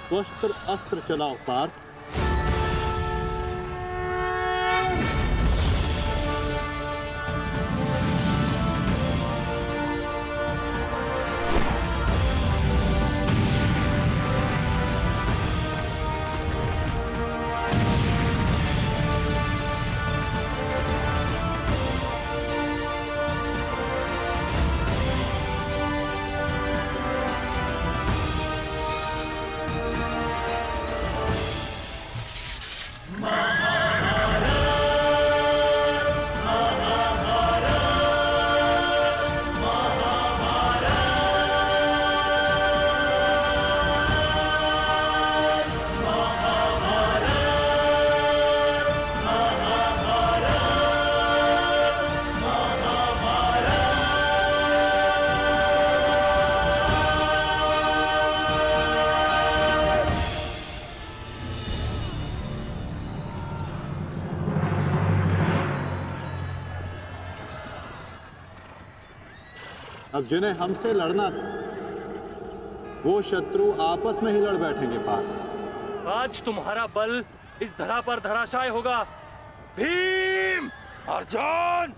शस्त्र अस्त्र चलाओ पार्थ। अब जिन्हें हमसे लड़ना था वो शत्रु आपस में ही लड़ बैठेंगे पार्थ। आज तुम्हारा बल इस धरा पर धराशाय होगा। भीम, अर्जुन!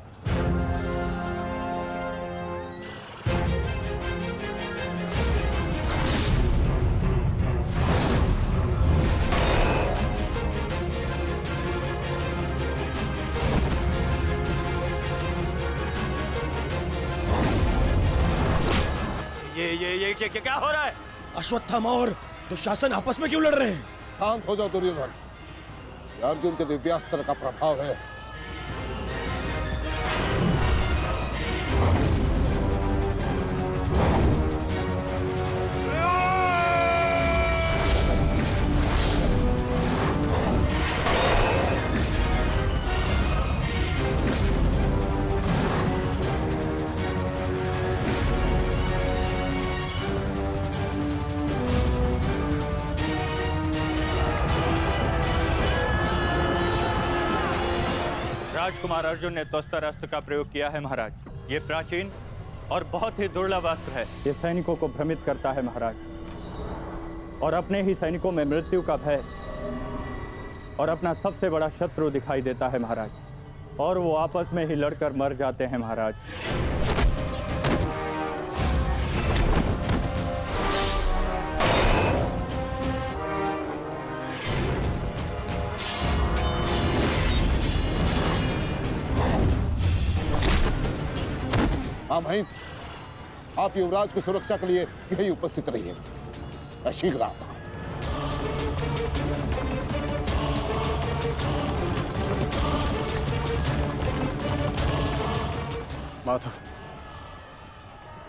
ये क्या हो रहा है? अश्वत्थामा और दुशासन आपस में क्यों लड़ रहे हैं? शांत हो जाओ दुर्योधन, अर्जुन के दिव्यास्त्र का प्रभाव है। राजकुमार अर्जुन ने तोस्तर अस्त्र का प्रयोग किया है महाराज। ये प्राचीन और बहुत ही दुर्लभ अस्त्र है। ये सैनिकों को भ्रमित करता है महाराज, और अपने ही सैनिकों में मृत्यु का भय और अपना सबसे बड़ा शत्रु दिखाई देता है महाराज, और वो आपस में ही लड़कर मर जाते हैं महाराज। हाँ भाई, आप युवराज की सुरक्षा के लिए यही उपस्थित रहिए। मैं शीघ्र आता हूं। माधव,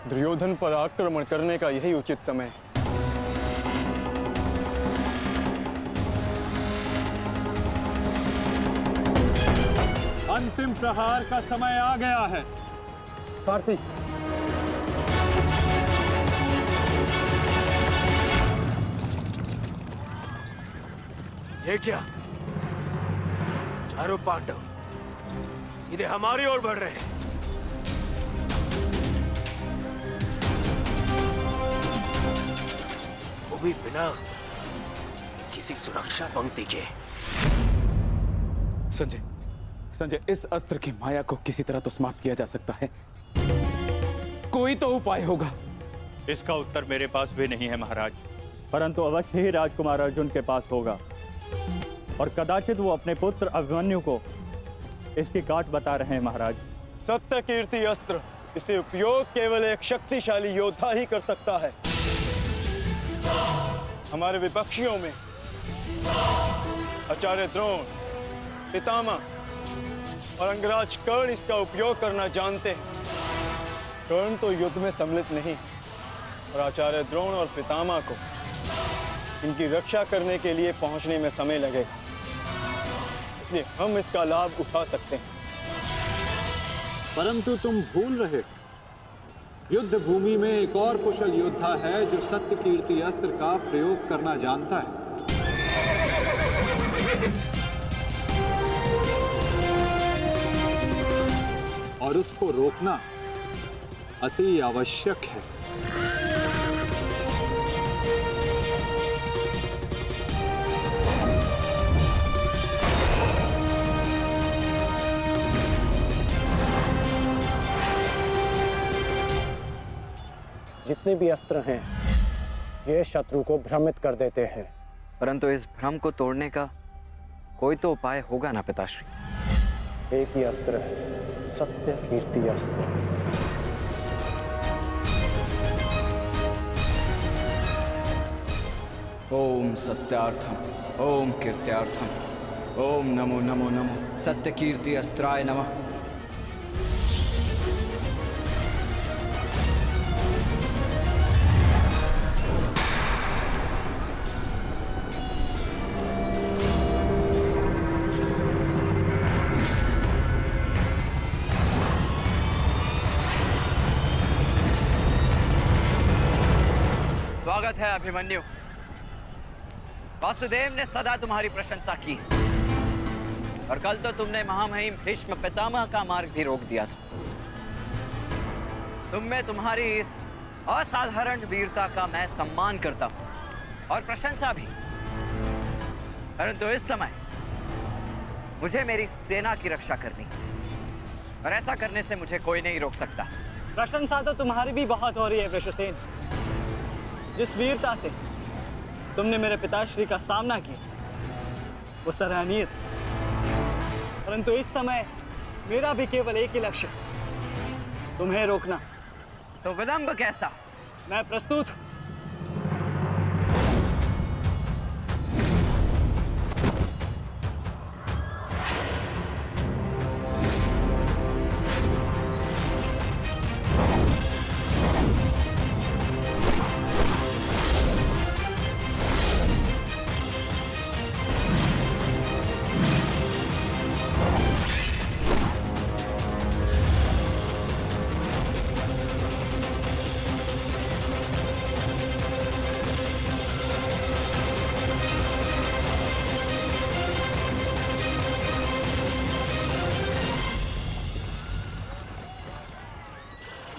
दुर्योधन पर आक्रमण करने का यही उचित समय है। अंतिम प्रहार का समय आ गया है। सारथी, ये क्या? चारों पांडव सीधे हमारी ओर बढ़ रहे हैं। वो भी बिना किसी सुरक्षा पंक्ति के। संजय, इस अस्त्र की माया को किसी तरह तो समाप्त किया जा सकता है। कोई तो उपाय होगा। इसका उत्तर मेरे पास भी नहीं है महाराज, परंतु अवश्य ही राजकुमार अर्जुन के पास होगा, और कदाचित वो अपने पुत्र अभिमन्यु को इसकी काट बता रहे हैं महाराज। सत्य कीर्ति अस्त्र, इसे उपयोग केवल एक शक्तिशाली योद्धा ही कर सकता है। हमारे विपक्षियों में आचार्य द्रोण, पितामह और अंगराज कर्ण इसका उपयोग करना जानते हैं। कर्ण तो युद्ध में सम्मिलित नहीं, और आचार्य द्रोण और पितामह को इनकी रक्षा करने के लिए पहुंचने में समय लगेगा, इसलिए हम इसका लाभ उठा सकते हैं। परंतु तुम भूल रहे, युद्ध भूमि में एक और कुशल योद्धा है जो सत्य कीर्ति अस्त्र का प्रयोग करना जानता है। और उसको रोकना अति आवश्यक है। जितने भी अस्त्र हैं ये शत्रु को भ्रमित कर देते हैं। परंतु इस भ्रम को तोड़ने का कोई तो उपाय होगा ना पिताश्री? एक ही अस्त्र है, सत्य कीर्ति अस्त्र। ओम सत्यार्थम ओम कीर्त्यार्थम ओम नमो नमो नमो सत्य कीर्ति अस्त्राय नमः। स्वागत है अभिमन्यु। वासुदेव ने सदा तुम्हारी प्रशंसा की और कल तो तुमने महामहिम भीष्म पितामह का मार्ग भी रोक दिया था। तुम में तुम्हारी इस असाधारण वीरता का मैं सम्मान करता हूं और प्रशंसा भी। परंतु इस समय मुझे मेरी सेना की रक्षा करनी है और ऐसा करने से मुझे कोई नहीं रोक सकता। प्रशंसा तो तुम्हारी भी बहुत हो रही है वृषसेन। जिस वीरता से तुमने मेरे पिताश्री का सामना किया वो सराहनीय था। परंतु इस समय मेरा भी केवल एक ही लक्ष्य, तुम्हें रोकना। तो विलंब कैसा? मैं प्रस्तुत हूं।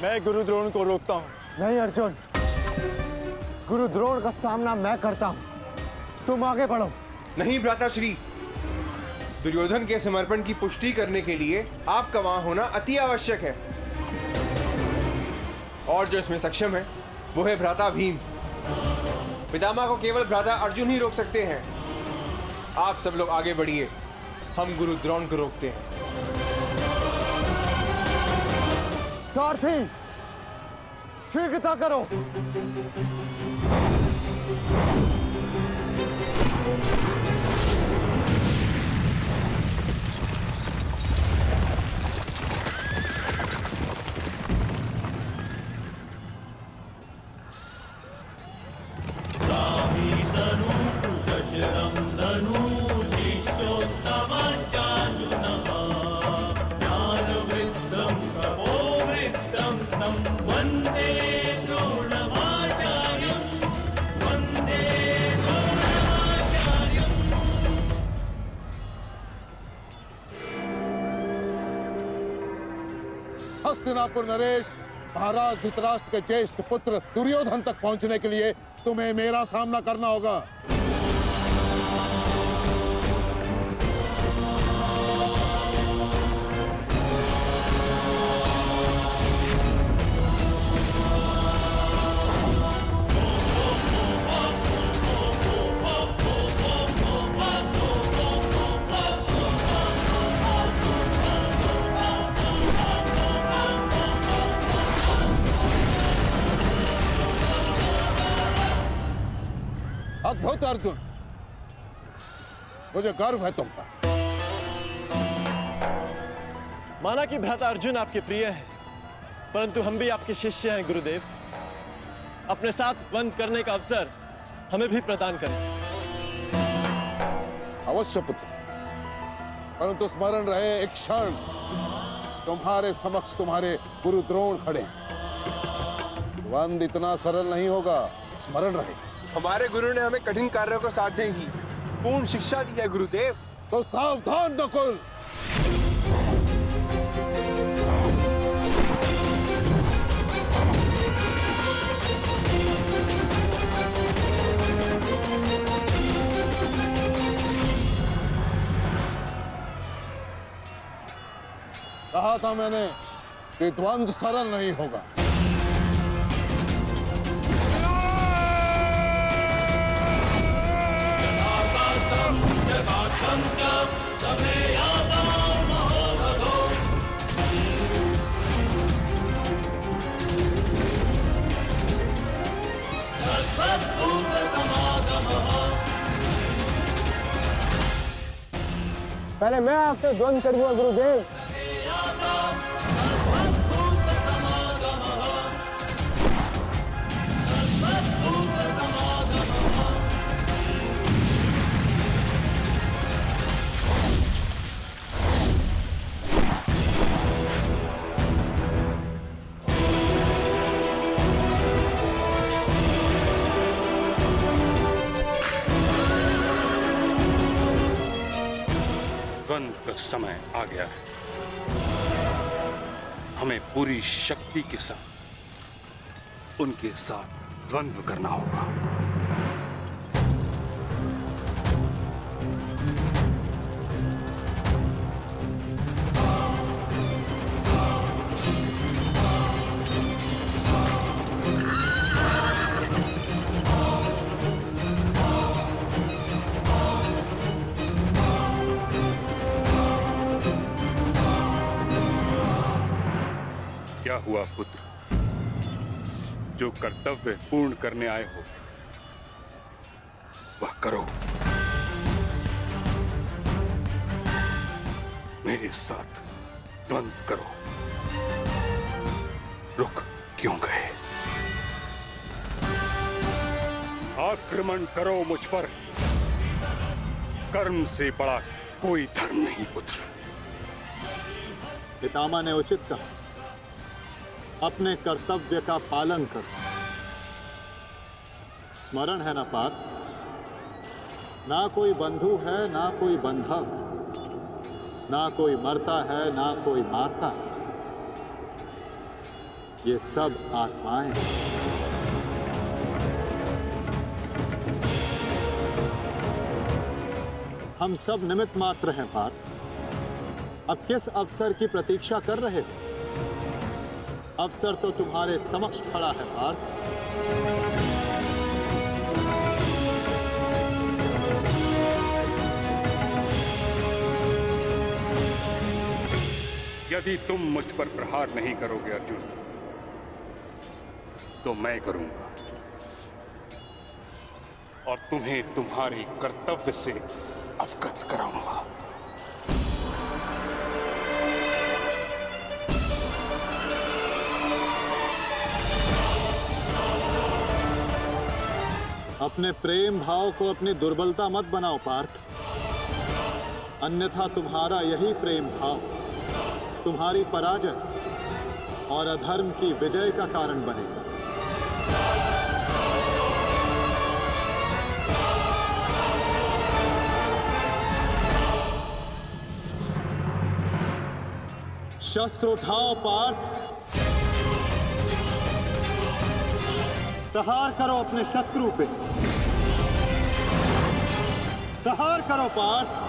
मैं गुरु द्रोण को रोकता हूँ। नहीं अर्जुन, गुरु द्रोण का सामना मैं करता हूँ, तुम आगे बढ़ो। नहीं भ्राताश्री, दुर्योधन के समर्पण की पुष्टि करने के लिए आपका वहां होना अति आवश्यक है। और जो इसमें सक्षम है वो है भ्राता भीम। पितामह को केवल भ्राता अर्जुन ही रोक सकते हैं। आप सब लोग आगे बढ़िए, हम गुरु द्रोण को रोकते हैं। सारथी, शीघ्रता करो। हस्तिनापुर नरेश, महाराज धृतराष्ट्र के ज्येष्ठ पुत्र दुर्योधन तक पहुंचने के लिए तुम्हें मेरा सामना करना होगा। अद्भुत अर्जुन, मुझे गर्व है तुम पर। माना कि भ्राता अर्जुन आपके प्रिय है, परंतु हम भी आपके शिष्य हैं गुरुदेव। अपने साथ बंद करने का अवसर हमें भी प्रदान करें। अवश्य पुत्र, परंतु स्मरण रहे एक क्षण तुम्हारे समक्ष तुम्हारे गुरु द्रोण खड़े। बंद इतना सरल नहीं होगा, स्मरण रहे। हमारे गुरु ने हमें कठिन कार्यों को साधने की पूर्ण शिक्षा दी है गुरुदेव। तो सावधान नकुल। कहा था मैंने कि द्वंद्व सरल नहीं होगा। पहले मैं आपसे द्वंद करूंगा गुरुदेव। द्वंद्व का समय आ गया है। हमें पूरी शक्ति के साथ उनके साथ द्वंद्व करना होगा। क्या हुआ पुत्र? जो कर्तव्य पूर्ण करने आए हो वह करो। मेरे साथ द्वंद्व करो। रुक क्यों गए? आक्रमण करो मुझ पर। कर्म से बड़ा कोई धर्म नहीं पुत्र। पितामह ने उचित कहा, अपने कर्तव्य का पालन करो। स्मरण है ना पार्थ, ना कोई बंधु है ना कोई बंधा, ना कोई मरता है ना कोई मारता है। ये सब आत्माएं हैं। हम सब निमित्त मात्र हैं पार्थ। अब किस अवसर की प्रतीक्षा कर रहे हो? अवसर तो तुम्हारे समक्ष खड़ा है पार्थ। यदि तुम मुझ पर प्रहार नहीं करोगे अर्जुन, तो मैं करूंगा और तुम्हें तुम्हारे कर्तव्य से अवगत कराऊंगा। अपने प्रेम भाव को अपनी दुर्बलता मत बनाओ पार्थ, अन्यथा तुम्हारा यही प्रेम भाव तुम्हारी पराजय और अधर्म की विजय का कारण बनेगा। शस्त्र उठाओ पार्थ, प्रहार करो अपने शत्रु पे। प्रहार करो पार्थ।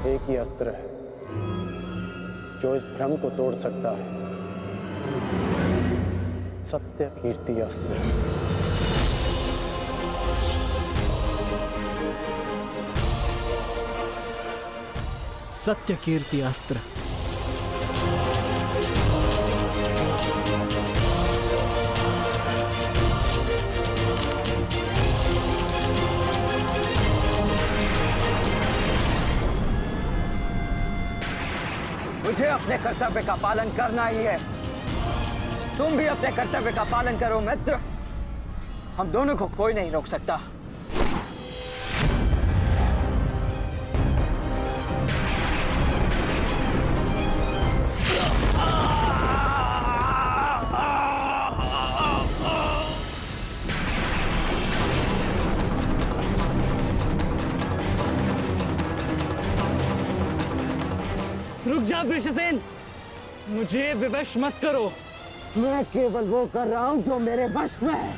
एक ही अस्त्र है जो इस भ्रम को तोड़ सकता है, सत्य कीर्ति अस्त्र। सत्य कीर्ति अस्त्र। मुझे अपने कर्तव्य का पालन करना ही है। तुम भी अपने कर्तव्य का पालन करो मित्र। हम दोनों को कोई नहीं रोक सकता। रुक जा वृषसेन, मुझे विवश मत करो। मैं केवल वो कर रहा हूं जो मेरे वश में है।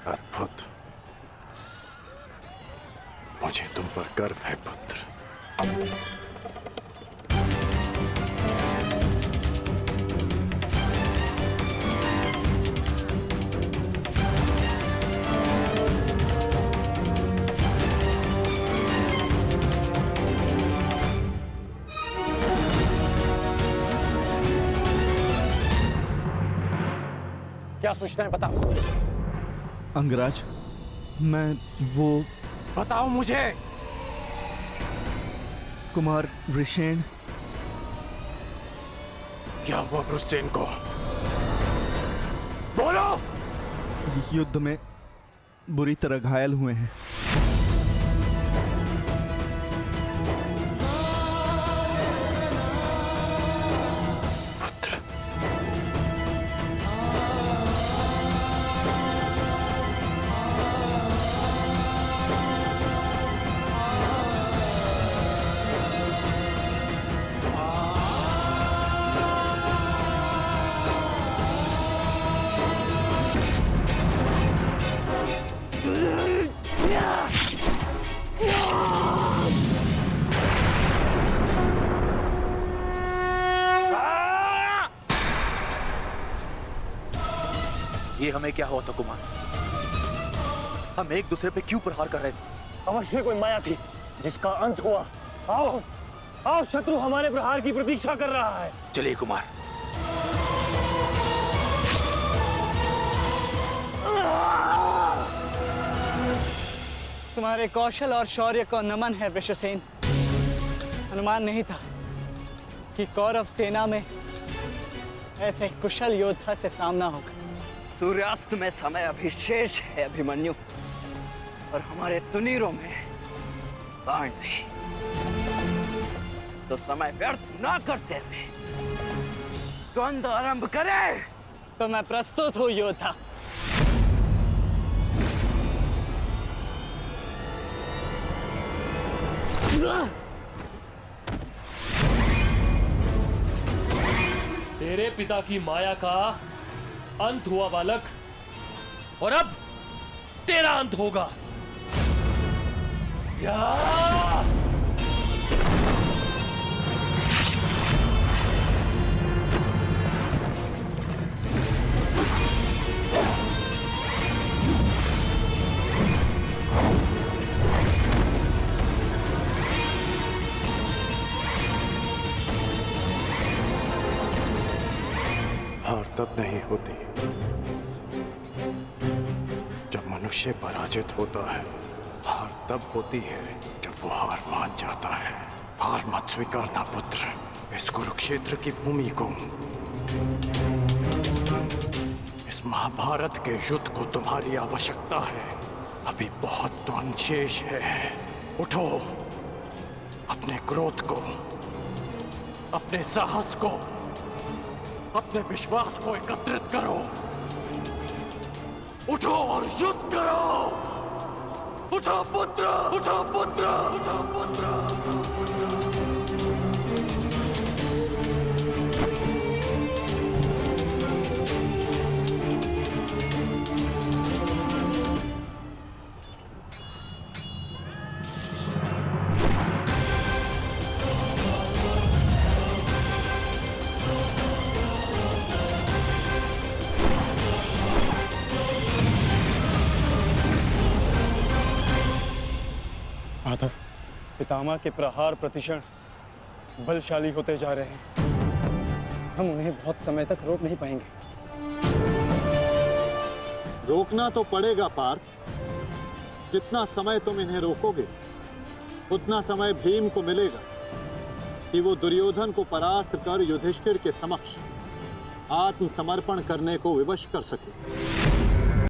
अद्भुत। मुझे तुम पर गर्व है पुत्र। क्या सूचना है बताओ। अंगराज, मैं वो बताओ मुझे। कुमार वृषेण। क्या हुआ वृषसेन को? बोलो। युद्ध में बुरी तरह घायल हुए हैं। ये हमें क्या हुआ था कुमार? हम एक दूसरे पे क्यों प्रहार कर रहे थे? अवश्य कोई माया थी जिसका अंत हुआ। आओ आओ, शत्रु हमारे प्रहार की प्रतीक्षा कर रहा है। चलिए कुमार। तुम्हारे कौशल और शौर्य को नमन है वृषसेन। अनुमान नहीं था कि कौरव सेना में ऐसे कुशल योद्धा से सामना होगा। सूर्यास्त में समय अभी शेष है अभिमन्यु, और हमारे तुनीरों में बाण नहीं। तो समय व्यर्थ ना करते हुए द्वंद आरंभ करें। तो मैं प्रस्तुत हूं योद्धा। तेरे पिता की माया का अंत हुआ बालक, और अब तेरा अंत होगा। हार तब नहीं होती जब मनुष्य पराजित होता है। हार तब होती है जब वो हार मान जाता है। हार मत स्वीकारना पुत्र। इस कुरुक्षेत्र की भूमि को, इस महाभारत के युद्ध को तुम्हारी आवश्यकता है। अभी बहुत द्वंद शेष है। उठो, अपने क्रोध को, अपने साहस को, अपने विश्वास को एकत्रित करो। उठो और युद्ध करो। उठो पुत्र, उठो पुत्र, उठो पुत्र। माधव, पितामह के प्रहार प्रतिक्षण बलशाली होते जा रहे हैं। हम उन्हें बहुत समय तक रोक नहीं पाएंगे। रोकना तो पड़ेगा पार्थ। जितना समय तुम इन्हें रोकोगे उतना समय भीम को मिलेगा कि वो दुर्योधन को परास्त कर युधिष्ठिर के समक्ष आत्मसमर्पण करने को विवश कर सके।